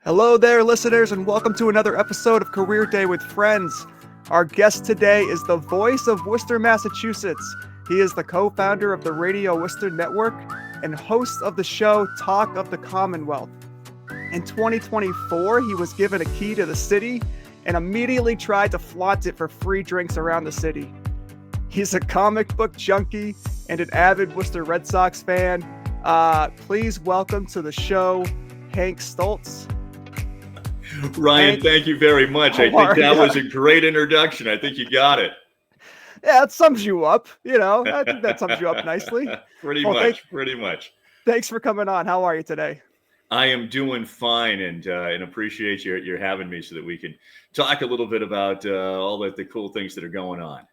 Hello there, listeners, and welcome to another episode of Career Day with Friends. Our guest today is the voice of Worcester, Massachusetts. He is the co-founder of the Radio Worcester Network and host of the show Talk of the Commonwealth. In 2024, he was given a key to the city and immediately tried to flaunt it for free drinks around the city. He's a comic book junkie and an avid Worcester Red Sox fan. Please welcome to the show, Hank Stolz. Ryan, thank you very much. I think that was a great introduction. I think you got it. Yeah, it sums you up. I think that sums you up nicely. Pretty much. Thanks for coming on. How are you today? I am doing fine and appreciate your having me so that we can talk a little bit about all the cool things that are going on.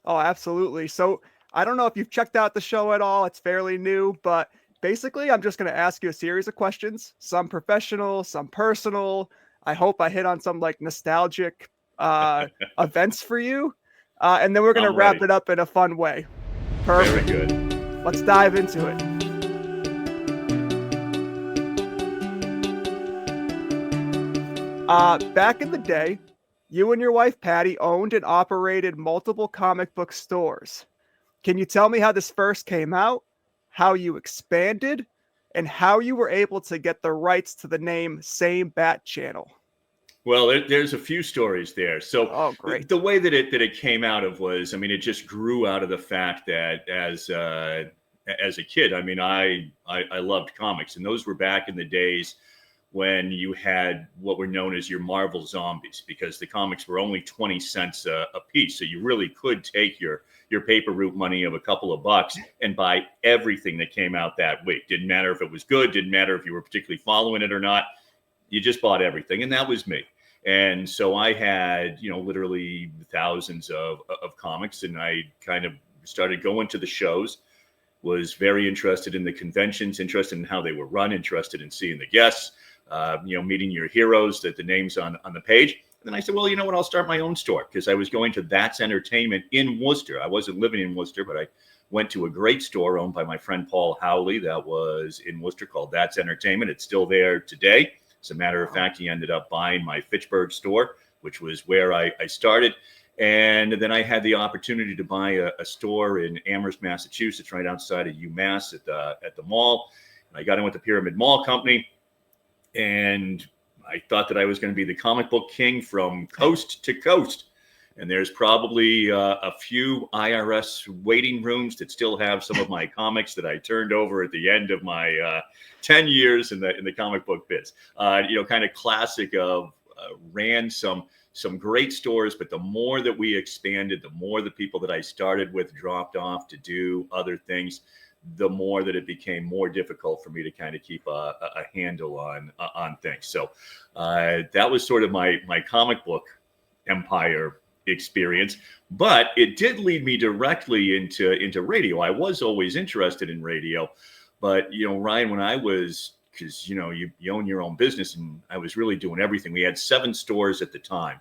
Oh, absolutely. So I don't know if you've checked out the show at all. It's fairly new, but basically I'm just going to ask you a series of questions, some professional, some personal. I hope I hit on some nostalgic events for you. And then we're going to wrap it up in a fun way. Perfect. Very good. Let's dive into it. Back in the day, you and your wife, Patty, owned and operated multiple comic book stores. Can you tell me how this first came out, how you expanded, and how you were able to get the rights to the name Same Bat Channel? Well, there's a few stories there. So great. The way that it came out of was, it just grew out of the fact that as a kid, I loved comics, and those were back in the days when you had what were known as your Marvel zombies, because the comics were only 20 cents a piece. So you really could take your paper route money of a couple of bucks and buy everything that came out that week. Didn't matter if it was good, didn't matter if you were particularly following it or not. You just bought everything. And that was me. And so I had, literally thousands of comics, and I kind of started going to the shows, was very interested in the conventions, interested in how they were run, interested in seeing the guests, meeting your heroes, the names on the page. And then I said, well, you know what? I'll start my own store, because I was going to That's Entertainment in Worcester. I wasn't living in Worcester, but I went to a great store owned by my friend Paul Howley that was in Worcester called That's Entertainment. It's still there today. As a matter of fact, he ended up buying my Fitchburg store, which was where I started. And then I had the opportunity to buy a store in Amherst, Massachusetts, right outside of UMass at the mall. And I got in with the Pyramid Mall Company, and I thought that I was going to be the comic book king from coast to coast. And there's probably a few IRS waiting rooms that still have some of my comics that I turned over at the end of my 10 years in the comic book biz. Kind of classic of ran some great stores, but the more that we expanded, the more the people that I started with dropped off to do other things, the more that it became more difficult for me to kind of keep a handle on things. So that was sort of my comic book empire experience, but it did lead me directly into radio. I was always interested in radio, but Ryan, when I was, because you own your own business, and I was really doing everything. We had 7 stores at the time,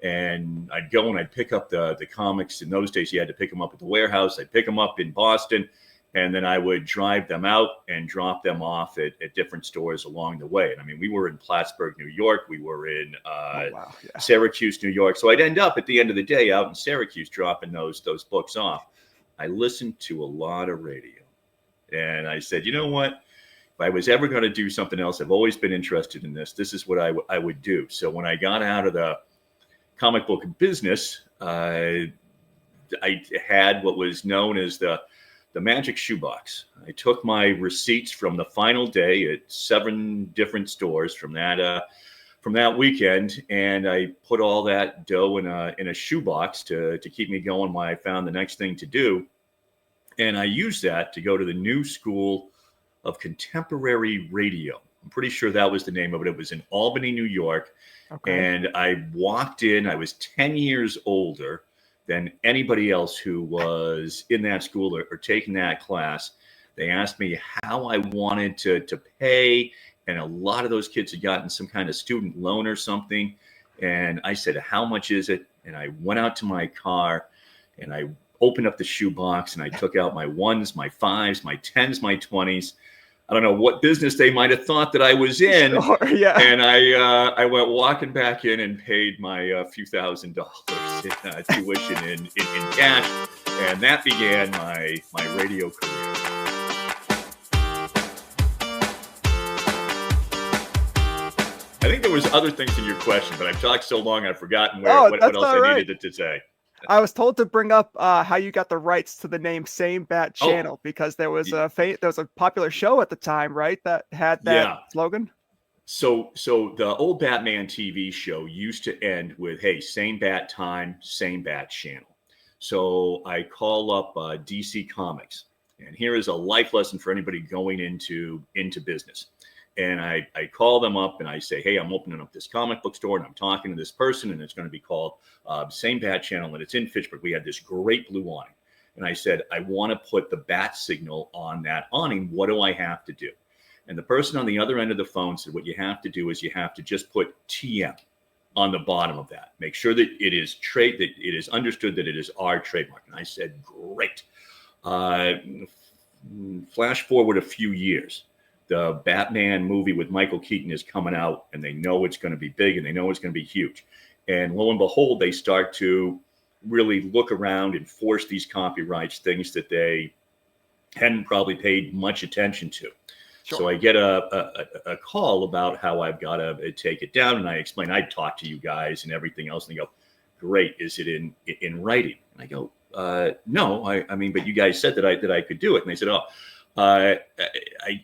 and I'd go and I'd pick up the comics. In those days, you had to pick them up at the warehouse. I'd pick them up in Boston, and then I would drive them out and drop them off at different stores along the way. And we were in Plattsburgh, New York. We were in Syracuse, New York. So I'd end up at the end of the day out in Syracuse dropping those books off. I listened to a lot of radio. And I said, you know what? If I was ever going to do something else, I've always been interested in this. This is what I would do. So when I got out of the comic book business, I had what was known as the magic shoebox. I took my receipts from the final day at 7 different stores from that weekend, and I put all that dough in a shoebox to keep me going while I found the next thing to do. And I used that to go to the New School of Contemporary Radio. I'm pretty sure that was the name of it. It was in Albany, New York. Okay. And I walked in. I was 10 years older than anybody else who was in that school or taking that class. They asked me how I wanted to pay, and a lot of those kids had gotten some kind of student loan or something. And I said, how much is it? And I went out to my car, and I opened up the shoebox, and I took out my 1s, my 5s, my 10s, my 20s. I don't know what business they might have thought that I was in. Sure, yeah. And I went walking back in and paid my few $1,000s in tuition in cash. And that began my radio career. I think there was other things in your question, but I've talked so long I've forgotten what else I needed to say. I was told to bring up how you got the rights to the name Same Bat Channel because there was a popular show at the time, right, that had that slogan. So the old Batman TV show used to end with, "Hey, same bat time, same bat channel." So I call up DC Comics, and here is a life lesson for anybody going into business. And I call them up and I say, "Hey, I'm opening up this comic book store and I'm talking to this person and it's going to be called Same Bat Channel and it's in Fitchburg. We had this great blue awning." And I said, "I want to put the bat signal on that awning. What do I have to do?" And the person on the other end of the phone said, "What you have to do is you have to just put TM on the bottom of that. Make sure that it is understood that it is our trademark." And I said, "Great." Flash forward a few years. The Batman movie with Michael Keaton is coming out and they know it's going to be big and they know it's going to be huge. And lo and behold, they start to really look around and force these copyrights, things that they hadn't probably paid much attention to. Sure. So I get a call about how I've got to take it down. And I explain, I talked to you guys and everything else. And they go, "Great. Is it in writing?" And I go, "No, I mean, but you guys said that I could do it." And they said, "Oh, I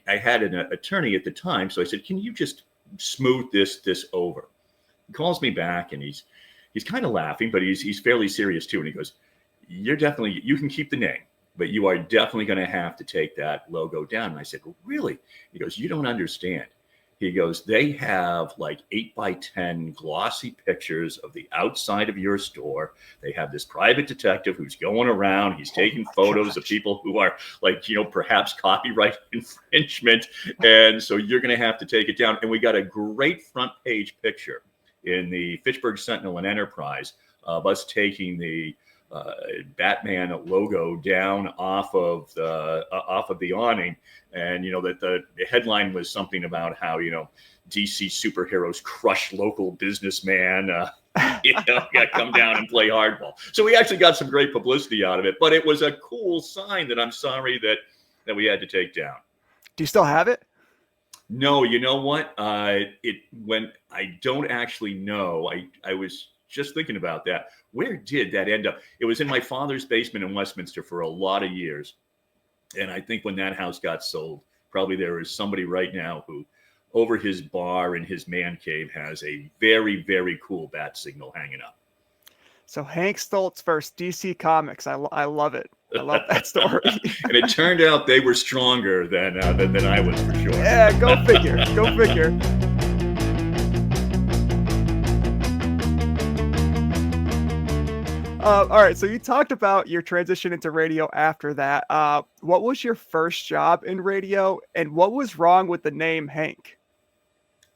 had an attorney at the time." So I said, "Can you just smooth this over?" He calls me back and he's kind of laughing, but he's fairly serious too. And he goes, you can keep the name, but you are definitely going to have to take that logo down." And I said, "Really?" He goes, "You don't understand." He goes, "They have like 8x10 glossy pictures of the outside of your store. They have this private detective who's going around. He's taking photos of people who are like, perhaps copyright infringement. And so you're going to have to take it down." And we got a great front page picture in the Fitchburg Sentinel and Enterprise of us taking the Batman logo down off of the awning. And that the headline was something about how DC superheroes crush local businessman come down and play hardball. So we actually got some great publicity out of it, but it was a cool sign that I'm sorry that we had to take down. Do you still have it? No, you know what? I don't actually know. I was just thinking about that. Where did that end up? It was in my father's basement in Westminster for a lot of years. And I think when that house got sold, probably there is somebody right now who over his bar in his man cave has a very, very cool bat signal hanging up. So Hank Stolz versus DC Comics. I love it. I love that story. And it turned out they were stronger than I was, for sure. Yeah, go figure. Go figure. All right, so you talked about your transition into radio after that. What was your first job in radio, and what was wrong with the name Hank?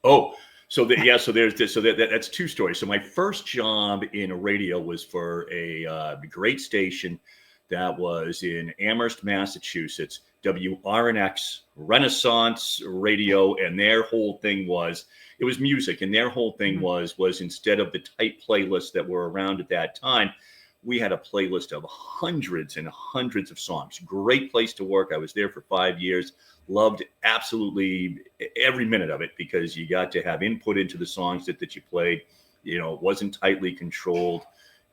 Oh, so there's this. So that's two stories. So my first job in radio was for a great station that was in Amherst, Massachusetts, WRNX Renaissance Radio, and their whole thing was music, and their whole thing was instead of the tight playlists that were around at that time, we had a playlist of hundreds and hundreds of songs. Great place to work. I was there for 5 years. Loved absolutely every minute of it because you got to have input into the songs that you played. It wasn't tightly controlled.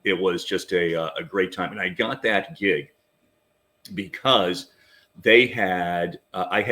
It was just a great time. And I got that gig because I had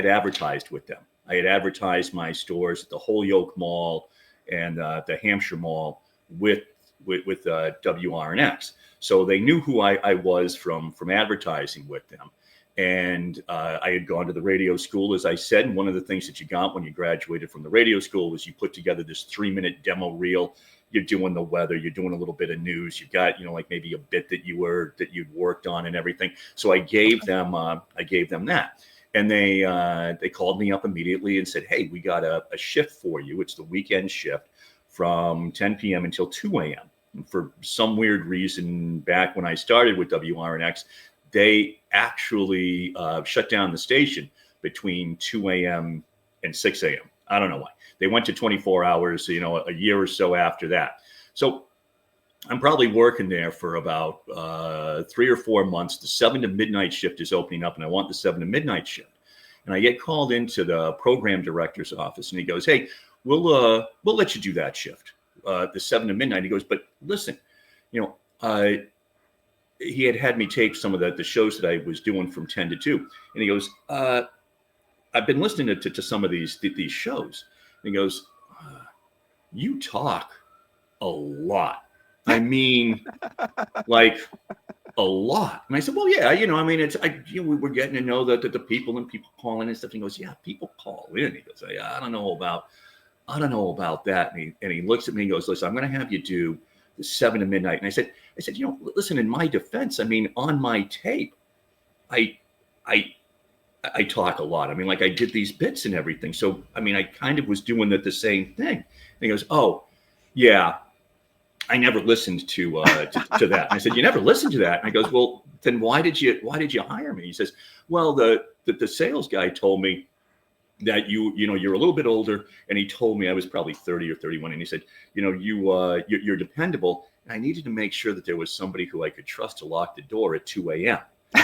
advertised with them. I had advertised my stores at the Holyoke Mall and the Hampshire Mall with WRNX. So they knew who I was from advertising with them. And I had gone to the radio school, as I said. And one of the things that you got when you graduated from the radio school was you put together this 3-minute demo reel. You're doing the weather, you're doing a little bit of news. You got, like maybe a bit that you'd worked on and everything. So I gave them that. And they called me up immediately and said, "Hey, we got a shift for you. It's the weekend shift from 10 p.m. until 2 a.m. And for some weird reason, back when I started with WRNX, they actually shut down the station between 2 a.m. and 6 a.m. I don't know why. They went to 24 hours, a year or so after that. So I'm probably working there for about 3 or 4 months. The 7 to midnight shift is opening up, and I want the 7 to midnight shift. And I get called into the program director's office, and he goes, "Hey, we'll let you do that shift, the 7 to midnight." He goes, "But listen, he had me tape some of the shows that I was doing from 10 to 2. And he goes, I've been listening to some of these shows." And he goes, "You talk a lot. I mean, like a lot." And I said, "Well, yeah, we're getting to know the people and people calling and stuff." And he goes, "Yeah, people call in." He goes, I don't know about that." And he looks at me and goes, "Listen, I'm going to have you do the 7 to midnight." And I said, "Listen, in my defense, on my tape, I talk a lot. Like I did these bits and everything. So, I kind of was doing the same thing." And he goes, "Oh, yeah, I never listened to that." And I said, "You never listened to that?" And he goes, "Well, then why did you hire me?" He says, "Well, the sales guy told me that you're a little bit older," and he told me I was probably 30 or 31, and he said, "You're dependable, and I needed to make sure that there was somebody who I could trust to lock the door at 2 a.m.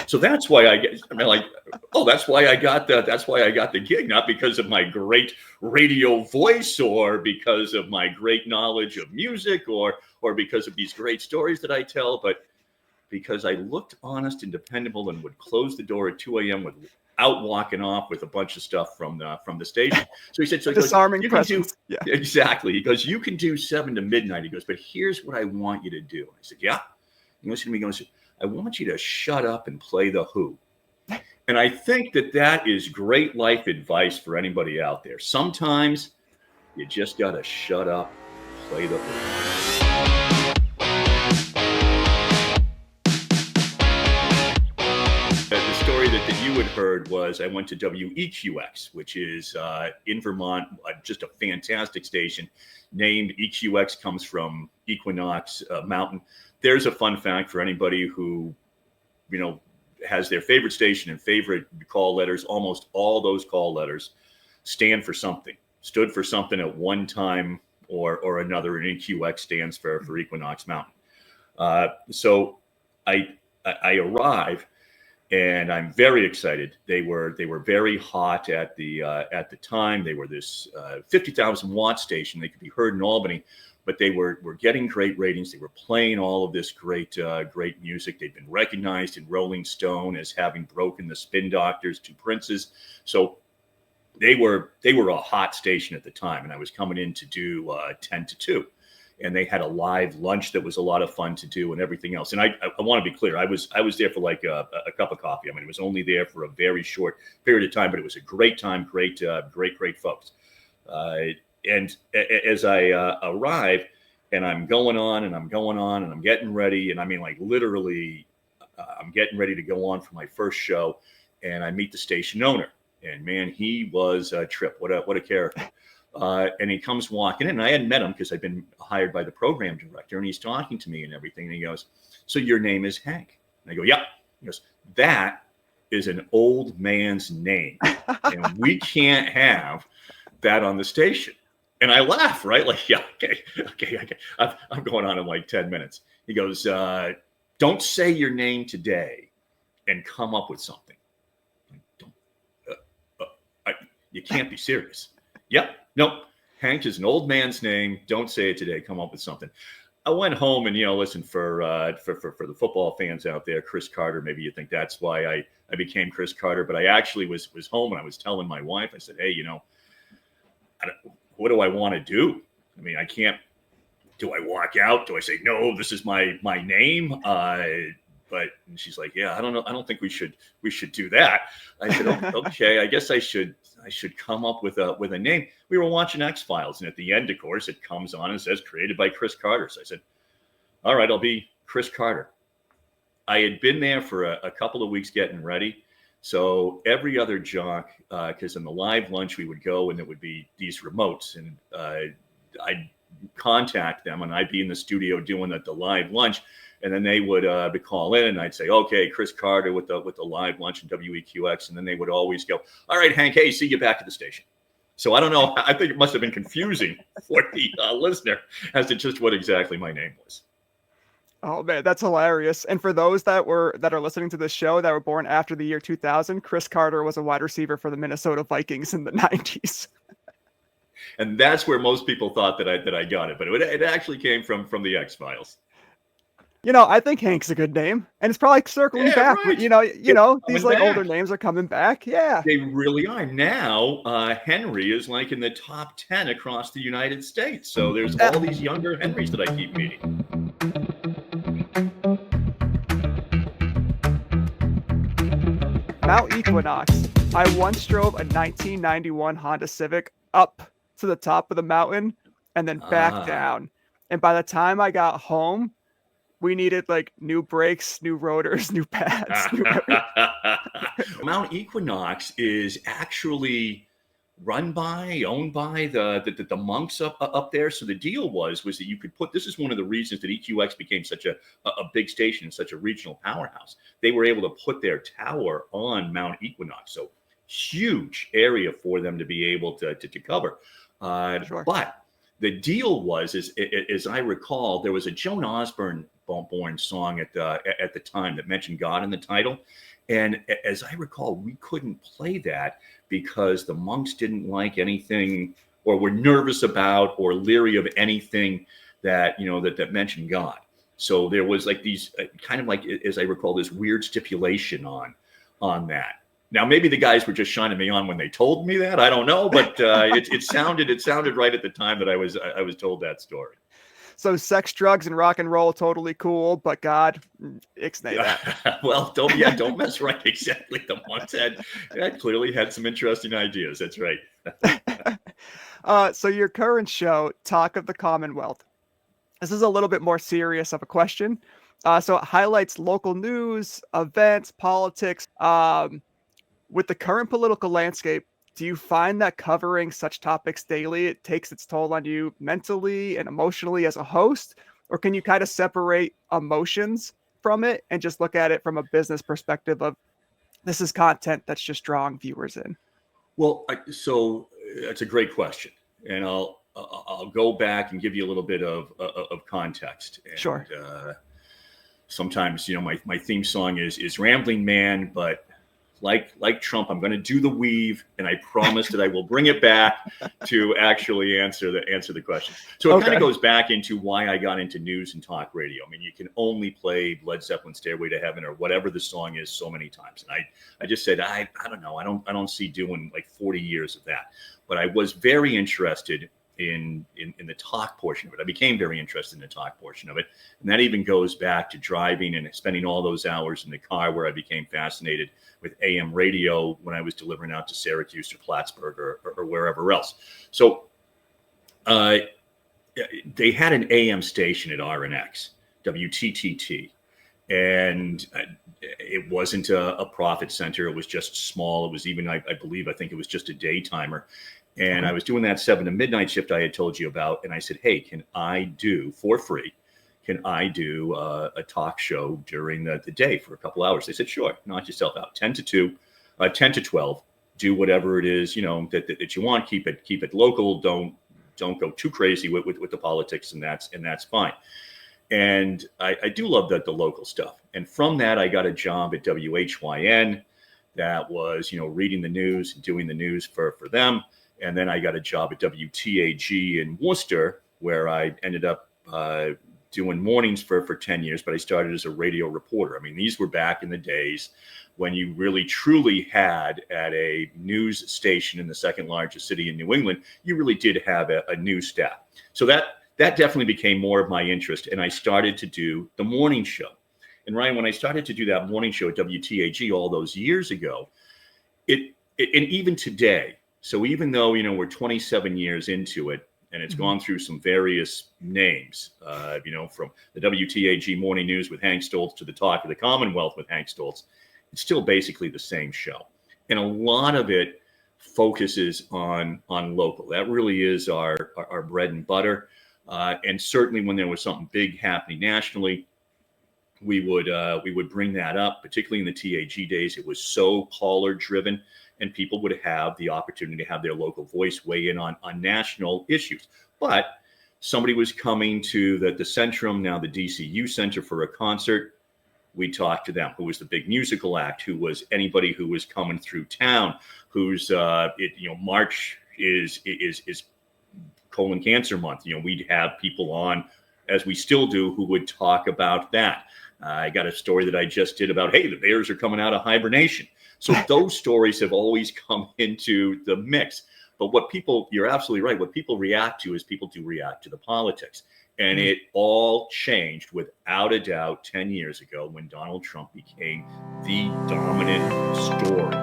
So that's why that's why I got the gig, not because of my great radio voice or because of my great knowledge of music or because of these great stories that I tell, but because I looked honest and dependable and would close the door at 2 a.m. without walking off with a bunch of stuff from the station." So he said, disarming presence. Yeah, exactly. He goes, "You can do 7 to midnight." He goes, "But here's what I want you to do." I said, "Yeah." He goes to me, "I want you to shut up and play The Who." And I think that is great life advice for anybody out there. Sometimes you just got to shut up, play The Who. The story that you had heard was I went to WEQX, which is in Vermont, just a fantastic station. Named EQX comes from Equinox Mountain. There's a fun fact for anybody who, has their favorite station and favorite call letters. Almost all those call letters stood for something at one time or another. And EQX stands for Equinox Mountain. So I arrive, and I'm very excited. They were very hot at the time. They were this 50,000 watt station. They could be heard in Albany, but they were getting great ratings. They were playing all of this great music. They'd been recognized in Rolling Stone as having broken the Spin Doctors to Prince's. So they were a hot station at the time. And I was coming in to do 10 to 2. And they had a live lunch that was a lot of fun to do and everything else. And I want to be clear, I was there for like a cup of coffee. It was only there for a very short period of time, but it was a great time, great folks. And as I arrive, and I'm going on and I'm getting ready, and literally, I'm getting ready to go on for my first show, and I meet the station owner, and man, he was a trip. What a character. And he comes walking in, and I hadn't met him because I'd been hired by the program director, and he's talking to me and everything. And he goes, "So your name is Hank?" And I go, "Yeah." He goes, "That is an old man's name, and we can't have that on the station." And I laugh, right? Like, yeah, okay. I'm going on in like 10 minutes. He goes, "Don't say your name today and come up with something." You can't be serious. Yep. Nope. Hank is an old man's name. Don't say it today. Come up with something. I went home and, listen, for the football fans out there, Chris Carter, maybe you think that's why I became Chris Carter, but I actually was home and I was telling my wife, I said, "Hey, what do I want to do? I can't, do I walk out? Do I say, no, this is my name?" But she's like, "Yeah, I don't know. I don't think we should do that." I said, "Oh, okay, I guess I should come up with a name." We were watching X-Files, and at the end, of course, it comes on and says created by Chris Carter. So I said, "All right, I'll be Chris Carter." I had been there for a couple of weeks getting ready. So every other jock, because in the live lunch we would go and it would be these remotes, and I'd contact them and I'd be in the studio doing the live lunch. And then they would call in, and I'd say, "Okay, Chris Carter with the live lunch in WEQX," and then they would always go, "All right, Hank, hey, see you back at the station." So I don't know. I think it must have been confusing for the listener as to just what exactly my name was. Oh man, that's hilarious. And for those that are listening to this show that were born after the year 2000, Chris Carter was a wide receiver for the Minnesota Vikings in the 90s. And that's where most people thought that I got it, but it actually came from the X-Files. I think Hank's a good name, and it's probably circling back. Right. These like older names are coming back. Yeah, they really are. Now, Henry is like in the top 10 across the United States. So there's all these younger Henrys that I keep meeting. Mount Equinox. I once drove a 1991 Honda Civic up to the top of the mountain and then back down. And by the time I got home, we needed like new brakes, new rotors, new pads. Mount Equinox is actually owned by the monks up there. So the deal was that you could put, this is one of the reasons that EQX became such a big station and such a regional powerhouse. They were able to put their tower on Mount Equinox. So huge area for them to be able to cover. Sure. But the deal was, as I recall, there was a Joan Osborne born song at the time that mentioned God in the title. And as I recall, we couldn't play that because the monks didn't like anything or were nervous about or leery of anything that, that mentioned God. So there was like these kind of like, as I recall, this weird stipulation on that. Now, maybe the guys were just shining me on when they told me that. I don't know, but it sounded right at the time that I was told that story. So sex, drugs, and rock and roll, totally cool, but God, ixnay that. Well, don't mess right. Exactly. The monks had clearly had some interesting ideas. That's right. So your current show, Talk of the Commonwealth. This is a little bit more serious of a question. So it highlights local news, events, politics. With the current political landscape, do you find that covering such topics daily, it takes its toll on you mentally and emotionally as a host? Or can you kind of separate emotions from it and just look at it from a business perspective of this is content that's just drawing viewers in? Well, so that's a great question. And I'll go back and give you a little bit of context. And, sure. Sometimes, my theme song is Rambling Man, but like Trump, I'm going to do the weave, and I promise that I will bring it back to actually answer the question. So it kind of goes back into why I got into news and talk radio. I mean, you can only play Led Zeppelin "Stairway to Heaven" or whatever the song is so many times, and I just said I don't know, I don't see doing like 40 years of that. But I was very interested in the talk portion of it. I became very interested in the talk portion of it, and that even goes back to driving and spending all those hours in the car, where I became fascinated with AM radio when I was delivering out to Syracuse or Plattsburgh or wherever else. So they had an AM station at RNX, WTTT, and it wasn't a profit center. It was just small. It was even, I think it was just a day timer. And I was doing that 7 to midnight shift I had told you about. And I said, hey, can I do for free? Can I do a talk show during the day for a couple hours? They said, sure, knock yourself out. 10 to 2, 10 to 12, do whatever it is, that you want. Keep it local. Don't go too crazy with the politics, and that's fine. And I do love the local stuff. And from that, I got a job at WHYN that was, reading the news and doing the news for them. And then I got a job at WTAG in Worcester, where I ended up doing mornings for 10 years, but I started as a radio reporter. I mean, these were back in the days when you really truly had, at a news station in the second largest city in New England, you really did have a news staff. So that definitely became more of my interest, and I started to do the morning show. And Ryan, when I started to do that morning show at WTAG all those years ago, and even today, so even though, we're 27 years into it, and it's gone through some various names, from the WTAG Morning News with Hank Stolz to the Talk of the Commonwealth with Hank Stolz, it's still basically the same show. And a lot of it focuses on local. That really is our bread and butter. And certainly when there was something big happening nationally, we would bring that up, particularly in the TAG days. It was so caller driven, and people would have the opportunity to have their local voice weigh in on national issues. But somebody was coming to the Centrum, now the DCU Center, for a concert. We talked to them. Who was the big musical act? Who was anybody who was coming through town? Who's March is colon cancer month. We'd have people on, as we still do, who would talk about that. I got a story that I just did about, hey, the bears are coming out of hibernation. So those stories have always come into the mix. But you're absolutely right. What people react to is people do react to the politics. And it all changed without a doubt 10 years ago when Donald Trump became the dominant story.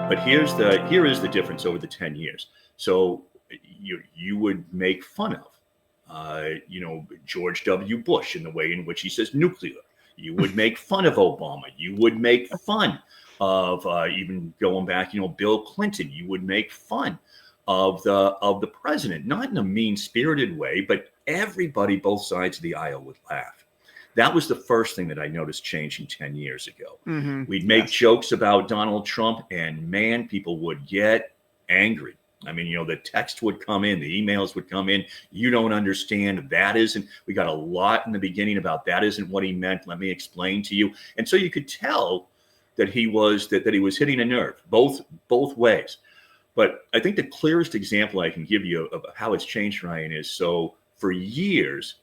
But here is the difference over the 10 years. So you would make fun of, George W. Bush in the way in which he says nuclear. You would make fun of Obama. You would make fun of even going back, Bill Clinton. You would make fun of the president, not in a mean-spirited way, but everybody, both sides of the aisle, would laugh. That was the first thing that I noticed changing 10 years ago. Mm-hmm. We'd make jokes about Donald Trump, and man, people would get angry. I mean, the text would come in, the emails would come in. You don't understand. We got a lot in the beginning about that isn't what he meant. Let me explain to you. And so you could tell that he was hitting a nerve both ways. But I think the clearest example I can give you of how it's changed, Ryan, is so for years,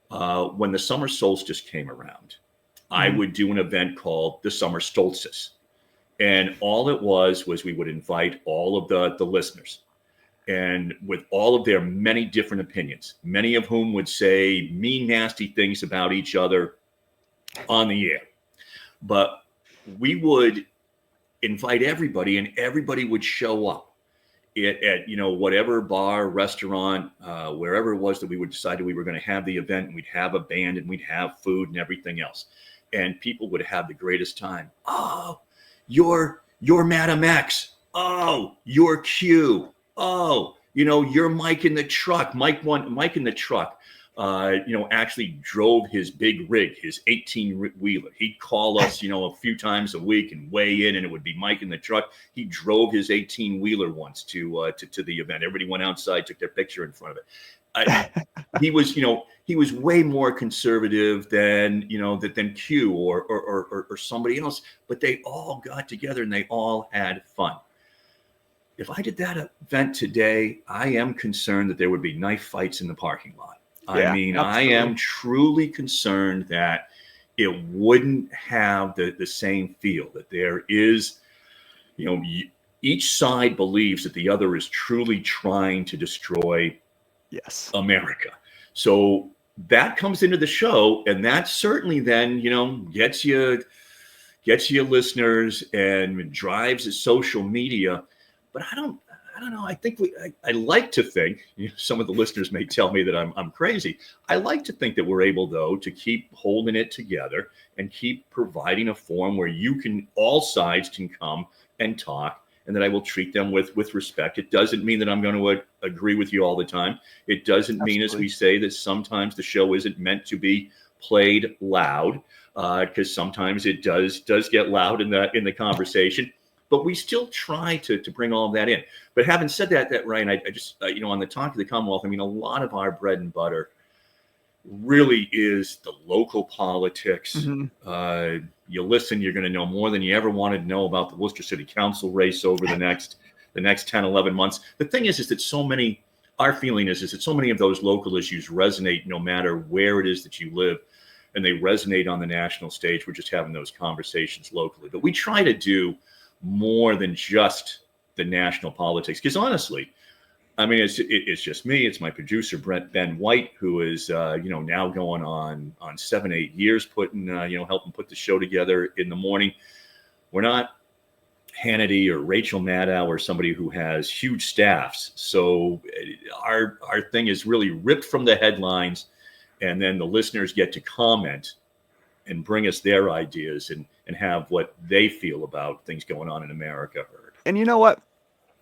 when the summer solstice came around, I would do an event called the Summer Stolz. And all it was we would invite all of the listeners, and with all of their many different opinions, many of whom would say mean, nasty things about each other on the air. But we would invite everybody, and everybody would show up at whatever bar, restaurant, wherever it was that we would decide we were going to have the event, and we'd have a band, and we'd have food and everything else. And people would have the greatest time. Oh, you're Madam X. Oh, you're Q. Oh, you're Mike in the truck. Mike in the truck, actually drove his big rig, his 18-wheeler. He'd call us, a few times a week and weigh in, and it would be Mike in the truck. He drove his 18-wheeler once to the event. Everybody went outside, took their picture in front of it. He was way more conservative than Q or somebody else, but they all got together and they all had fun. If I did that event today, I am concerned that there would be knife fights in the parking lot. Yeah, I mean, absolutely. I am truly concerned that it wouldn't have the same feel, that there is, each side believes that the other is truly trying to destroy America. So that comes into the show, and that certainly then, gets you listeners and drives social media. But I don't know. I think I like to think, some of the listeners may tell me that I'm crazy. I like to think that we're able, though, to keep holding it together and keep providing a forum where all sides can come and talk, and that I will treat them with respect. It doesn't mean that I'm going to agree with you all the time. It doesn't mean, as we say, that sometimes the show isn't meant to be played loud, because sometimes it does get loud in the conversation. But we still try to bring all of that in. But having said that Ryan, I just, on the talk of the Commonwealth, I mean, a lot of our bread and butter really is the local politics. Mm-hmm. You listen, you're going to know more than you ever wanted to know about the Worcester City Council race over the next 10, 11 months. The thing is that our feeling is that so many of those local issues resonate no matter where it is that you live, and they resonate on the national stage. We're just having those conversations locally. But we try to do more than just the national politics, because honestly, I mean, it's just me. It's my producer Ben White, who is now going on 7-8 years putting helping put the show together in the morning. We're not Hannity or Rachel Maddow or somebody who has huge staffs, so our thing is really ripped from the headlines, and then the listeners get to comment and bring us their ideas and have what they feel about things going on in America heard. And you know what?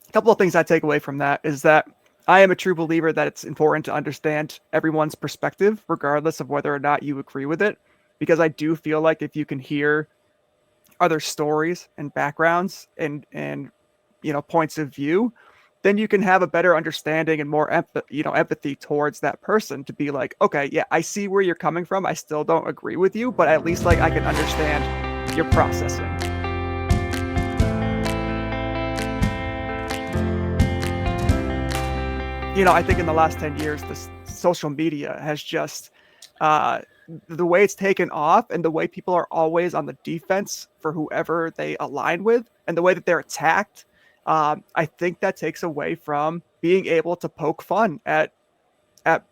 A couple of things I take away from that is that I am a true believer that it's important to understand everyone's perspective, regardless of whether or not you agree with it, because I do feel like if you can hear other stories and backgrounds and points of view, then you can have a better understanding and more empathy towards that person to be like, okay, yeah, I see where you're coming from. I still don't agree with you, but at least like I can understand your processing. I think in the last 10 years, this social media has just the way it's taken off and the way people are always on the defense for whoever they align with and the way that they're attacked. I think that takes away from being able to poke fun at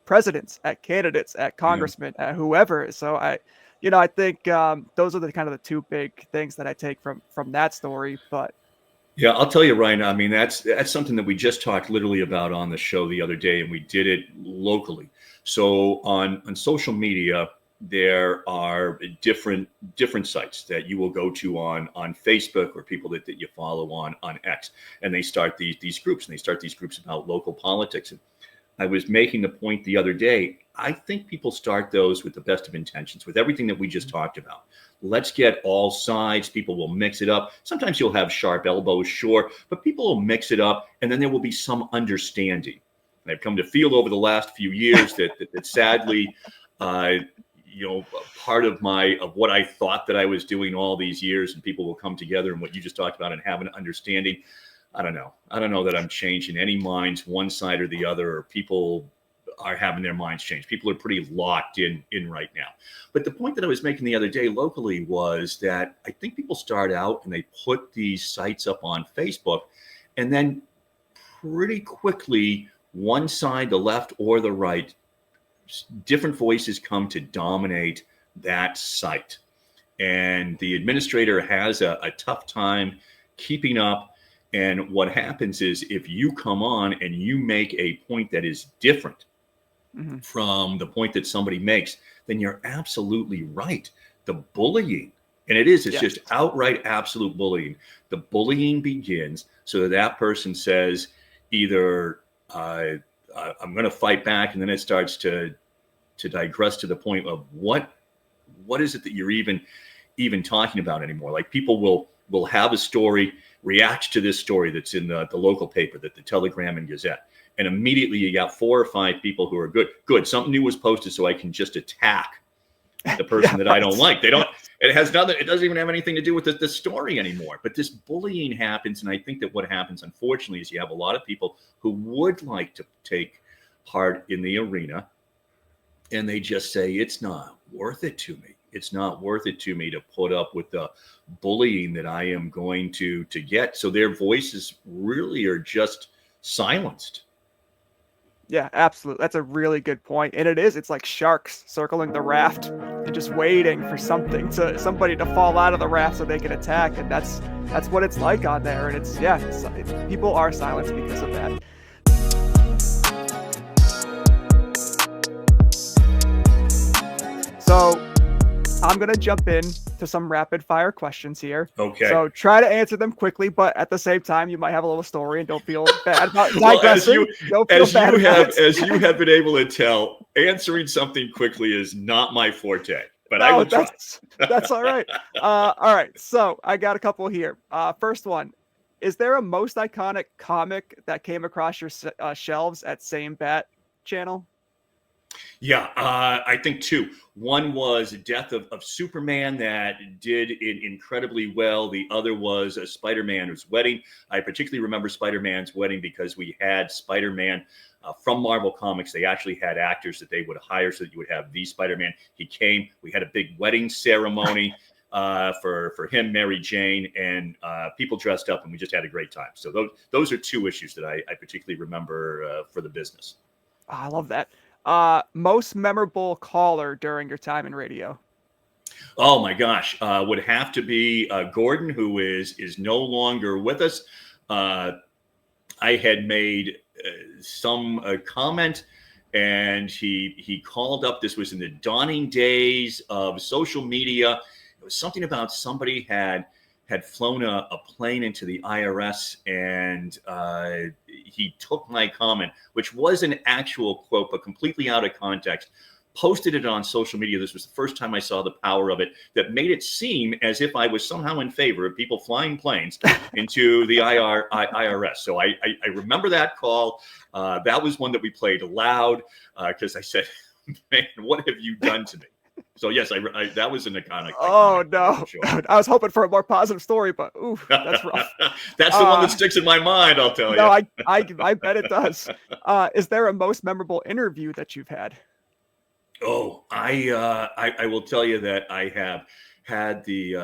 presidents, at candidates, at Yeah. congressmen, at whoever. So I think those are the kind of the two big things that I take from that story. But Yeah, I'll tell you, Ryan. I mean, that's something that we just talked literally about on the show the other day, and we did it locally. So on social media, there are different sites that you will go to on Facebook, or people that you follow on X, and they start these groups, and they start these groups about local politics. And I was making the point the other day. I think people start those with the best of intentions, with everything that we just talked about. Let's get all sides. People will mix it up. Sometimes you'll have sharp elbows, sure, but people will mix it up, and then there will be some understanding. And I've come to feel over the last few years that sadly, part of what I thought that I was doing all these years, and people will come together and what you just talked about and have an understanding. I don't know that I'm changing any minds one side or the other, or people are having their minds changed. People are pretty locked in right now. But the point that I was making the other day locally was that I think people start out and they put these sites up on Facebook, and then pretty quickly, one side, the left or the right, different voices come to dominate that site. And the administrator has a tough time keeping up. And what happens is, if you come on and you make a point that is different from the point that somebody makes, then you're absolutely right. The bullying, and it's just outright absolute bullying. The bullying begins so that person says either I'm going to fight back, and then it starts to digress to the point of what is it that you're even talking about anymore? Like, people will have a story, react to this story that's in the local paper, that the Telegram and Gazette, and immediately you got 4 or 5 people who are good. Something new was posted, so I can just attack the person that I don't like. It doesn't even have anything to do with the story anymore. But this bullying happens, and I think that what happens, unfortunately, is you have a lot of people who would like to take part in the arena, and they just say, it's not worth it to me. It's not worth it to me to put up with the bullying that I am going to get. So their voices really are just silenced. Yeah, absolutely. That's a really good point. And it's like sharks circling the raft and just waiting for somebody to fall out of the raft so they can attack. And that's what it's like on there. And people are silenced because of that. So I'm going to jump in to some rapid fire questions here. Okay. So try to answer them quickly, but at the same time, you might have a little story, and don't feel bad about digressing. As you have been able to tell, answering something quickly is not my forte, but I will try. That's all right. All right. So I got a couple here. First one, is there a most iconic comic that came across your shelves at Same Bat channel? Yeah, I think 2. One was Death of Superman that did it incredibly well. The other was Spider-Man's Wedding. I particularly remember Spider-Man's Wedding because we had Spider-Man from Marvel Comics. They actually had actors that they would hire so that you would have the Spider-Man. He came. We had a big wedding ceremony for him, Mary Jane, and people dressed up, and we just had a great time. So those are 2 issues that I particularly remember for the business. Oh, I love that. Most memorable caller during your time in radio? Oh my gosh, would have to be Gordon, who is no longer with us. I had made some comment, and he called up. This was in the dawning days of social media. It was something about somebody had flown a plane into the IRS, and he took my comment, which was an actual quote, but completely out of context, posted it on social media. This was the first time I saw the power of it, that made it seem as if I was somehow in favor of people flying planes into the IRS. So I remember that call. That was one that we played aloud because I said, man, what have you done to me? So yes, I that was an iconic. Oh no, sure. I was hoping for a more positive story, but ooh, that's rough. That's the one that sticks in my mind, I'll tell you. No, I bet it does. Is there a most memorable interview that you've had? Oh, I will tell you that I have had the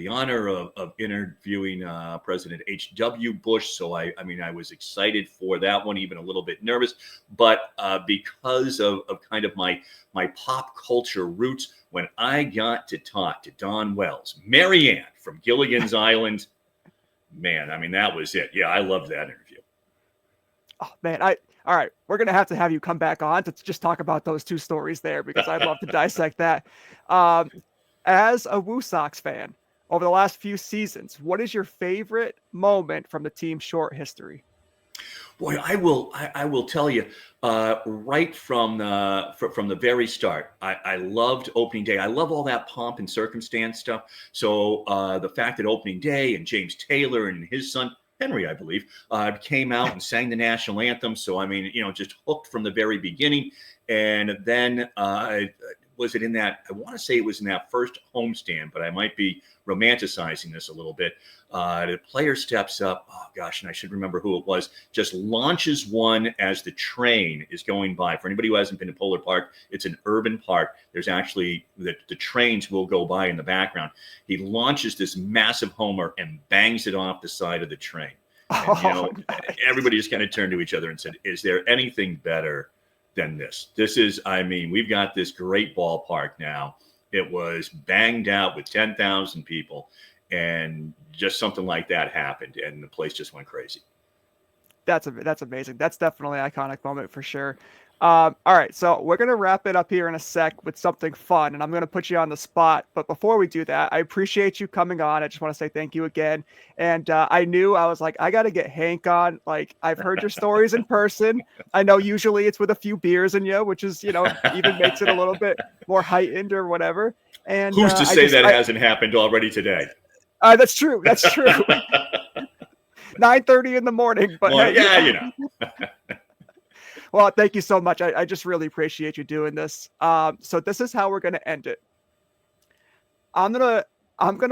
honor of interviewing President H.W. Bush. So I mean, I was excited for that one, even a little bit nervous, but because of kind of my pop culture roots, when I got to talk to Don Wells, Marianne from Gilligan's Island, man, I mean, that was it. Yeah, I loved that interview. Oh man, all right, we're going to have you come back on to just talk about those two stories there, because I'd love to dissect that. As a Woo Sox fan, over the last few seasons, what is your favorite moment from the team's short history? Boy, I will tell you, right from the very start, I loved opening day. I love all that pomp and circumstance stuff. So the fact that opening day and James Taylor and his son, Henry, I believe, came out and sang the national anthem. So, I mean, just hooked from the very beginning. And then was it in that, I want to say it was in that first homestand, but I might be romanticizing this a little bit. The player steps up, oh gosh, and I should remember who it was, just launches one as the train is going by. For anybody who hasn't been to Polar Park, it's an urban park. There's actually, the trains will go by in the background. He launches this massive homer and bangs it off the side of the train. And, nice. Everybody just kind of turned to each other and said, is there anything better than this? This is, I mean, we've got this great ballpark now. It was banged out with 10,000 people, and just something like that happened, and the place just went crazy. That's amazing. That's definitely an iconic moment for sure. All right, so we're going to wrap it up here in a sec with something fun, and I'm going to put you on the spot. But before we do that, I appreciate you coming on. I just want to say thank you again. And I was like, I got to get Hank on. Like, I've heard your stories in person. I know usually it's with a few beers in you, which is, even makes it a little bit more heightened or whatever. And who's to say that hasn't happened already today? That's true. 9:30 in the morning. But well, yeah, Well, thank you so much. I just really appreciate you doing this. So this is how we're going to end it. I'm gonna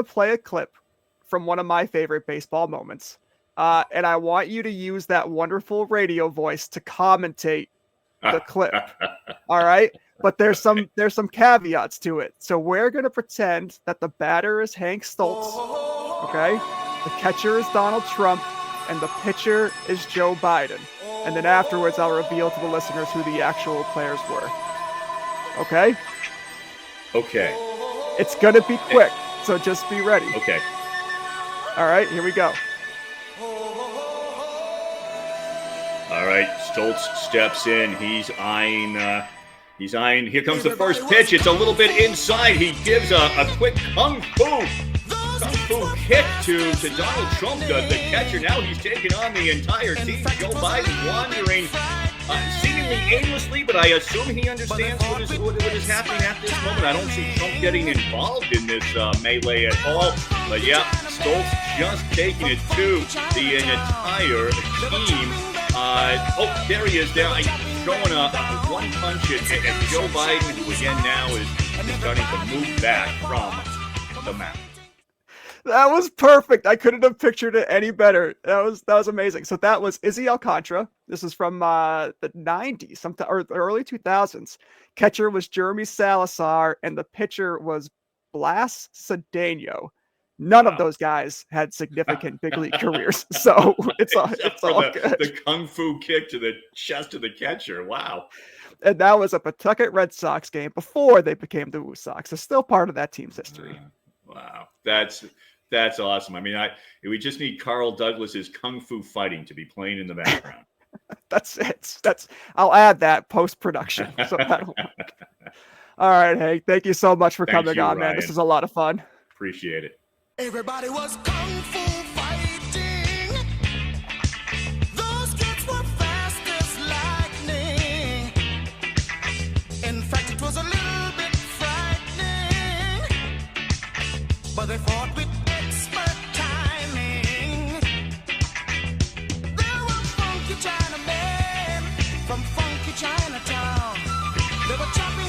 play a clip from one of my favorite baseball moments, and I want you to use that wonderful radio voice to commentate the clip. All right, but there's some caveats to it. So we're gonna pretend that the batter is Hank Stolz. Okay, the catcher is Donald Trump, and the pitcher is Joe Biden. And then afterwards, I'll reveal to the listeners who the actual players were. Okay? Okay. It's going to be quick, so just be ready. Okay. All right, here we go. All right, Stolz steps in. He's eyeing. Here comes the first pitch. It's a little bit inside. He gives a quick kung fu kick to Donald Trump, the catcher. Now he's taking on the entire team. Joe Biden wandering seemingly aimlessly, but I assume he understands what is happening at this moment. I don't see Trump getting involved in this melee at all. But yeah, Stolz just taking it to the entire team. There he is down. Throwing a one punch at Joe Biden, who again now is starting to move back from the mound. That was perfect. I couldn't have pictured it any better. That was amazing. So that was Izzy Alcantara. This is from the 90s, or the early 2000s. Catcher was Jeremy Salazar, and the pitcher was Blas Cedeno. None of those guys had significant big league careers, so it's all good. The kung fu kick to the chest of the catcher. Wow. And that was a Pawtucket Red Sox game before they became the Woo Sox. It's still part of that team's history. Wow. That's awesome. I mean, we just need Carl Douglas's Kung Fu Fighting to be playing in the background. That's it. I'll add that post-production. So that'll work. All right, Hank. Thank you so much for coming on, man. This is a lot of fun. Appreciate it. Everybody was Kung Fu fighting. Those kids were from funky Chinatown. They were chopping